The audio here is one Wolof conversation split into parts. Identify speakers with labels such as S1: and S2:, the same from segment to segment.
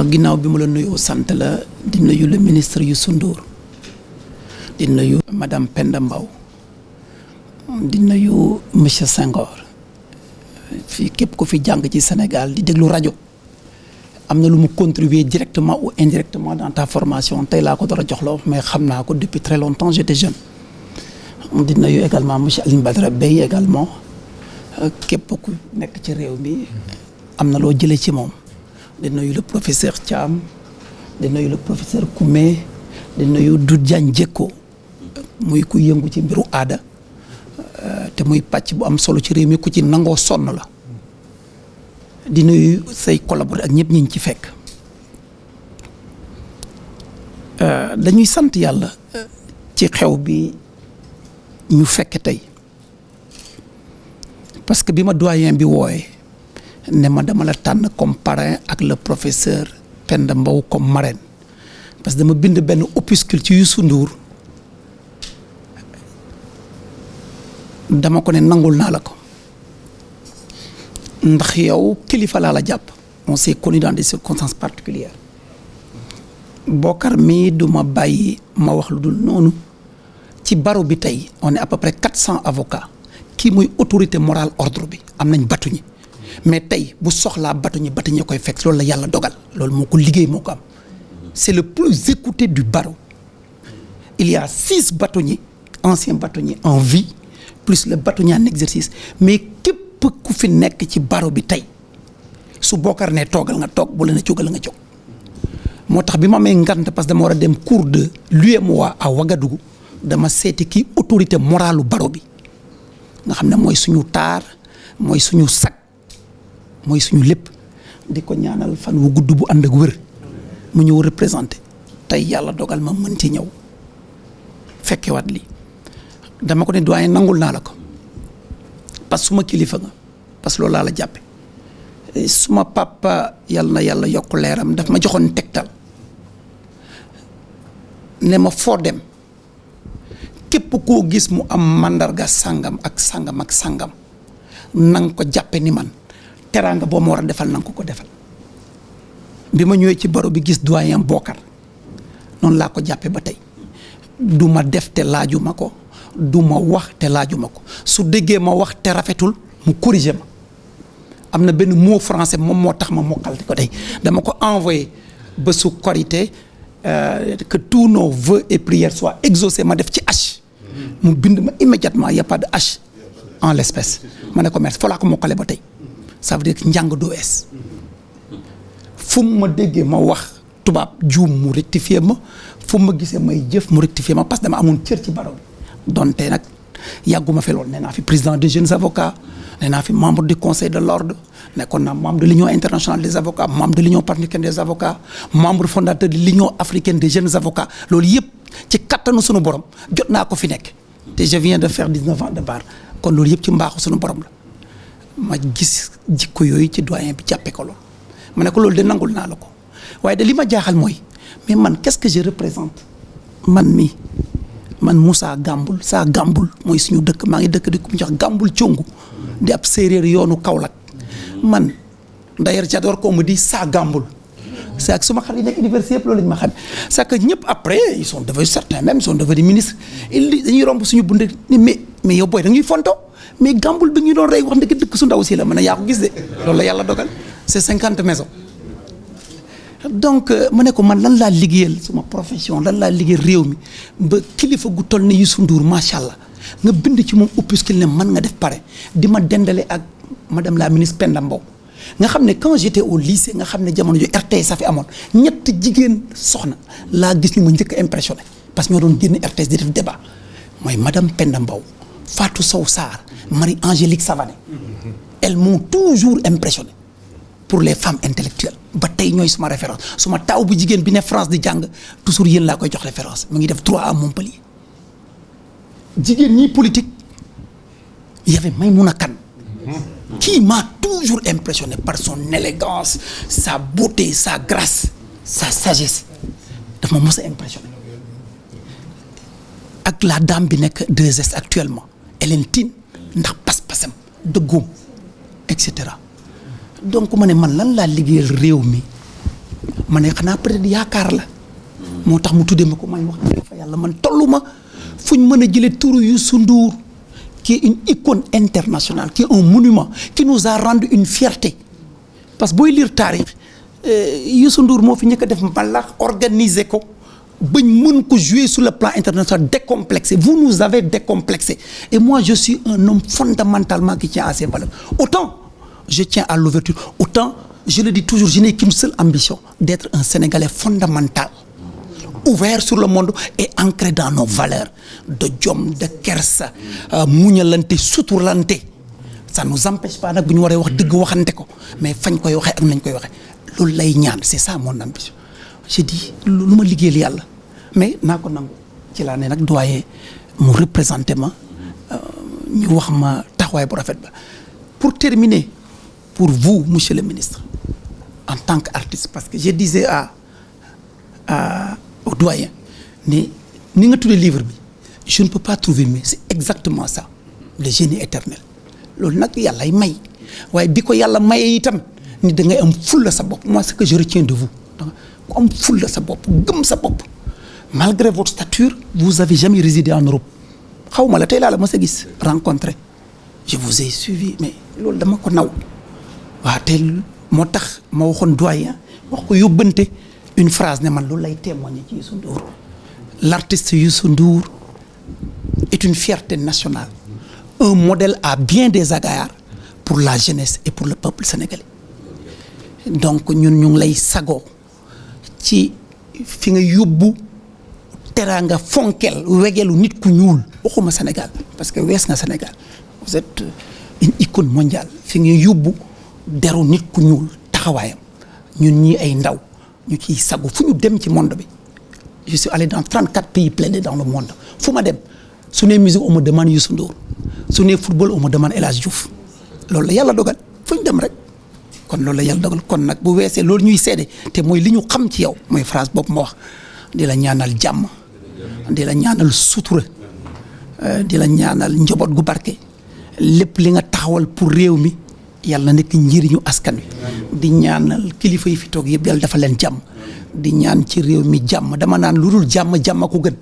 S1: ginnaaw bi mu la nuyoo sant la di nuyu le ministre Youssou Ndour di nuyu madame Penda Mbow di nuyu monsieur Senghor fii képp ku fi jàng ci Sénégal di déglu rajo am na lu mu contribuer directement ou indirectement dans ta formation tey laa ko door a jox la mais xam naa ko depuis très longtemps j'étais jeune di nuyu également monsieur Alioune Badara Beye également képp ku nekk ci réew mi am na loo jëlee ci moom di nuyu le professeur Thiam di nuyu le professeur Koumé di nuyu Doudou Diagne Diecko muy ku yëngu ci mbiru aada te muy pàcc bu am solo ci réew mi ku ci nangoo sonn la di nuyu say collaborateurs ak ñëpp ñi ci fekk dañuy sant yàlla ci xew bi ñu fekk tey parce que bi ma doyen bi wooyee ne ma dama la tànn comme parrain ak le professeur Penda Mbow comme marraine parce que dama bind benn opuscule ci Youssou Ndour dama ko ne nangul naa la ko ndax yow kilifa laa la jàpp on s'est connu dans des circonstances particulières Bokar mii du ma bàyyi ma wax lu dul noonu ci baro bi tey on est à peu près 400 avocats kii muy autorité morale ordre bi am nañ batuñi mais tey bu soxlaa batuñi koy fekk loolu la yàlla dogal loolu moo ko liggéey moo ko am c'est le plus écouté du barreau il y a 6 bâtonniers anciens bâtonniers en vie plus le bâtonnier en exercice mais képp ku fi nekk ci barreau bi tey su Bokar ne toogal nga toog bu la ne jógal nga jóg moo tax bi ma amee ngant parce que dama war a dem cours de l'UEMOA à Ouagadougou dama seeti kii autorité moralu barreau bi nga xam ne mooy suñu taar mooy suñu sag mooy suñu lépp di ko ñaanal fan wu gudd bu ànd ak wër mu ñëw représenté tey yàlla dogal ma mën ci ñëw fekkewaat lii dama ko ne doyen nangul naa la ko parce que suma kilifa nga parce que loolu laa la jàppe suma papa yàlla na yàlla yokk leeram daf ma joxoon tegtal ne ma foo dem képp koo gis mu am mandarga sàngam ak sàngam ak sàngam nanga ko jàppe ni man teraanga boo ma war a defal nanga ko defal bi ma ñëwee ci baro bi gis doyen Bokar noonu laa ko jàppe ba tey du ma def te laajuma ko du ma wax te laajuma ko su déggee ma wax te rafetul mu corriger ma am na benn mot français moom moo tax ma mokkal ko tey dama ko envoyé ba su Korité que tous nos vœux et prières soient exaucés ma def ci H mu bind ma immédiatement y a pas de H en l'espèce ma ne ko merci fa laa ko mokkale ba tey ça veut dire que njàng doo es fu mu ma déggee ma wax tubaab juum mu rectifier ma fu mu ma gisee may jëf mu rectifier ma parce que dama amoon cër ci baro bi donte nag yàgguma fi lool nee naa fi président des jeunes avocats nee naa fi membre du conseil de l'ordre nekkoon naa membre de l'union internationale des avocats membre de l'union panafricaine des avocats membre fondateur de l'union africaine des jeunes avocats loolu yëpp ci kattanu sunu borom jot naa ko fi nekk te je viens de faire 19 ans de bar kon loolu yëpp ci mbaaxu sunu borom la ma gis jikko yooyu ci doyen bi jàppe ko loolu ma ne ko loolu de nangul naa la ko waaye de li ma jaaxal mooy mais man qu'est-ce que je représente man Moussa Gambul saa Gambul mooy suñu dëkk maa ngi dëkk di ku mu jox Gambul congu di ab séeréer yoonu Kaolack man d'ailleurs j'adore qu'on me dit saa Gambul c'est que suma xarit yi nekk université yëpp loolu lañ ma xam c'est que ñëpp après ils sont devenus certains même ils sont devenus ministres dañuy romb suñu bund ni mais yow booy da ñuy fonto mais Gambul bi ñu doon rey wax ndeke dëkk su ndaw si la mën a yaa ko gis de loolu la yàlla dogal c'est 50 maisons donc ma ne ko man lan laa liggéeyal suma profession lan laa liggéeyal réew mi ba kilifa gu toll ne Youssou Ndour macha allah nga bind ci moom opuscule ne man nga def pare di ma dendale ak madame la ministre Penda Mbow nga xam ne quand j'étais au lycée nga xam ne jamono ju RTS sa fi amoon ñett jigéen soxna laa gis ñu ma njëkk a impressionné parce que ñoo doon génn RTS di def débat mooy madame Penda Mbow Fatou Sow Sarr Marie-Angélique Savané elles m'ont toujours impressionné pour les femmes intellectuelles ba tey ñooy suma référence suma taaw bu jigéen bi ne France di jàng toujours yéen laa koy jox référence mu ngi def droit à Montpellier jigéen ñi politique y avait Maïmouna Kane qui m'a toujours impressionné par son élégance sa beauté sa grâce sa sagesse daf ma mos a impressionné ak la dame bi nekk 2S actuellement Hélène Tine ndax pas-pasam dëggoom et cetera donc ma ne man lan laa liggéeyal réew mi ma ne xanaa peut-être yaakaar la moo tax mu tuddee ma ko may wax dëgg fa yàlla man tollu ma fu ñu mën a jëlee turu Youssou Ndour qui est une icône internationale qui est un monument qui nous a rendu une fierté parce que booy lire taarix Youssou Ndour moo fi njëkk a def mbalax organiser ko bañ mën ko jouer sur le plan international décomplexé vous nous avez décomplexé et moi je suis un homme fondamentalement qui tient à ces valeurs autant je tiens à l'ouverture autant je le dis toujours je n'ai qu'une seule ambition d'être un Sénégalais fondamental ouvert sur le monde et ancré dans nos valeurs de jom de kersa muñalante suturlante ça nous empêche pas nag bu ñu waree wax dëgg waxante ko mais fañ koy waxee ak nañ koy waxee loolu lay ñaan c'est ça mon ambition je dis lu ma liggéeyal yàlla mais naa ko nangu ci laa ne nag doyen mu représenté ma ñu wax ma taxawaay bu rafet ba pour terminer pour vous monsieur le ministre en tant qu'artiste parce que je disais au doyen ni nga tuddee livre bi je ne peux pas trouver mieux c'est exactement ça le génie éternel loolu nag yàllay may waaye bi ko yàlla mayee itam ni da ngay am fulla sa bopp moi ce que je retiens de vous ku am fulla sa bopp gëm sa bopp malgré votre stature vous avez jamais résidé en Europe xaw ma la tey laa la mës a gis rencontré je vous ai suivi mais loolu dama ko naw waaw te moo tax ma waxoon doyen wax ko yóbbante une phrase ne man loolu lay témoigner ci Youssou Ndour l'artiste Youssou Ndour est une fierté nationale un modèle à bien des égards pour la jeunesse et pour le peuple sénégalais donc ñun ñu ngi lay sagoo ci fi nga yóbbu teraanga fonkel wegelu nit ku ñuul waxuma Sénégal parce que wees nga Sénégal vous êtes une icône mondiale fi nga yóbbu deru nit ku ñuul taxawaayam ñun ñii ay ndaw ñu ciy sagu fu ñu dem ci monde bi je suis allé dans 34 pays plaidés dans le monde fu ma dem su nee musique on me demande Youssou Ndour su nee football on me demande El Hadj Diouf loolu la yàlla dogal fu ñu dem rek kon loolu la yàlla dogal kon nag bu weesee loolu ñuy seede te mooy li ñu xam ci yow mooy phrase boobu ma wax di la ñaanal jàmm di la ñaanal sutura di la ñaanal njaboot gu barke lépp li nga taxawal pour réew mi yàlla nekk njëriñu askan wi di ñaanal kilifa yi fi toog yëpp yàlla dafa leen jàmm di ñaan ci réew mi jàmm dama naan lu dul jàmm ko gën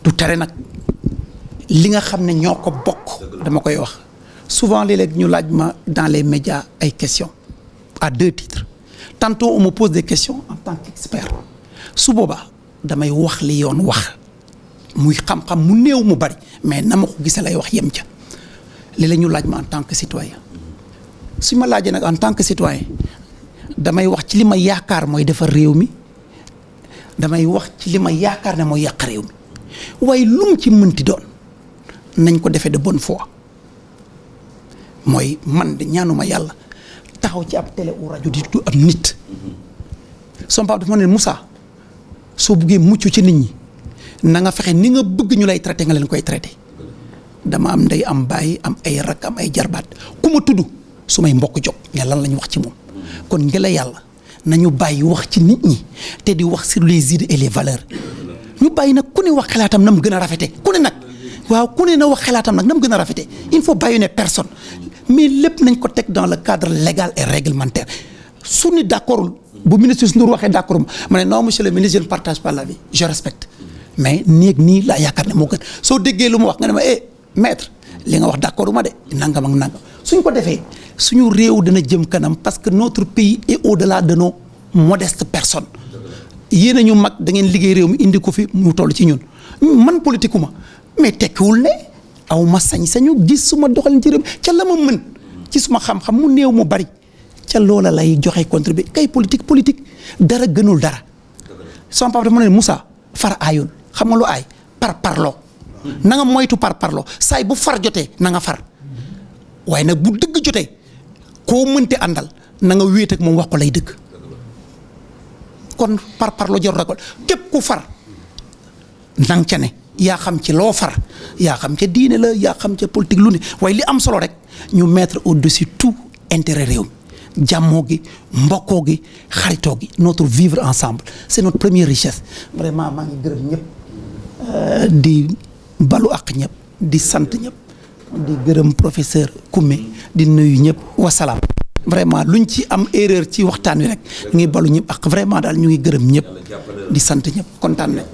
S1: du tere nag li nga xam ne ñoo ko bokk dama koy wax souvent léeg-léeg ñu laaj ma dans les médias ay questions à 2 titres tantôt on me pose des questions en tant qu'expert su boobaa damay wax li yoon wax muy xam-xam mu néew mu bari mais na ma ko gisee lay wax yem ca léeg-léeg ñu laaj ma en tant que citoyen su ma laajee nag en tant que citoyen damay wax ci li ma yaakaar mooy defar réew mi damay wax ci li ma yaakaar ne mooy yàq réew mi waaye lu mu ci mënti doon nañ ko defee de bonne foi mooy man de ñaanuma yàlla taxaw ci ab télé ou rajo di du am nit son papa dafa ma ne Moussa soo buggee mucc ci nit ñi na nga fexe ni nga bëgg ñu lay traité nga leen koy traité dama am ndey am baay am ay rak am ay jarbaat ku ma tudd su may mbokk jóg ne lan la ñu wax ci moom kon ngela yàlla nañu bàyyi wax ci nit ñi te di wax sur les idées et les valeurs ñu bàyyi nag ku ne wax xalaatam na mu gën a rafete ku ne nag waaw ku ne na wax xalaatam nag na mu gën a rafete il faut bàyyi ne personne mais lépp nañ ko teg dans le cadre légal et réglementaire su ni d'accordul bu ministre Ndour waxee d'accord ma ne non monsieur le ministre je ne partage pas l'avis je respecte mais nii laa yaakaar ne moo gën soo déggee lu ma wax nga ne ma maître li nga wax d'accord ma de nangam ak nangam suñ ko defee suñu réew dana jëm kanam parce que notre pays est au-delà de nos modestes personnes yéen a ñu mag da ngeen liggéey réew mi indi ko fi mu toll ci ñun man politique ma mais tekkiwul ne aw ma sañ-sañu gis suma doxalin ci réew mi ca la ma mën ci suma xam-xam mu néew mu bari ca loola lay joxe contribuer kay politique dara gënul dara sama papa dafa ma ne Moussa far aayul xam nga lu aay parloo na nga moytu parloo saay bu far jotee na nga far waaye nag bu dëgg jotee koo mënte àndal na nga wéet ak moom wax ko lay dëgg kon parloo jarul ragal képp ku far nang ca ne yaa xam ci loo far yaa xam ca diine la yaa xam ca politique lu ne waaye li am solo rek ñu mettre au-dessus tout intérêt réew mi jàmmoo gi mbokkoo gi xaritoo gi notre vivre ensemble c'est notre première richesse vraiment maa ngi gërëm ñëpp di balu ak ñëpp di sant ñëpp di gërëm professeur Koumé di nuyu ñëpp wasalaam vraiment luñ ci am erreur ci waxtaan wi rek ñu ngi balu ñëpp ak vraiment daal ñu ngi gërëm ñëpp di sant ñëpp kontaan nañ.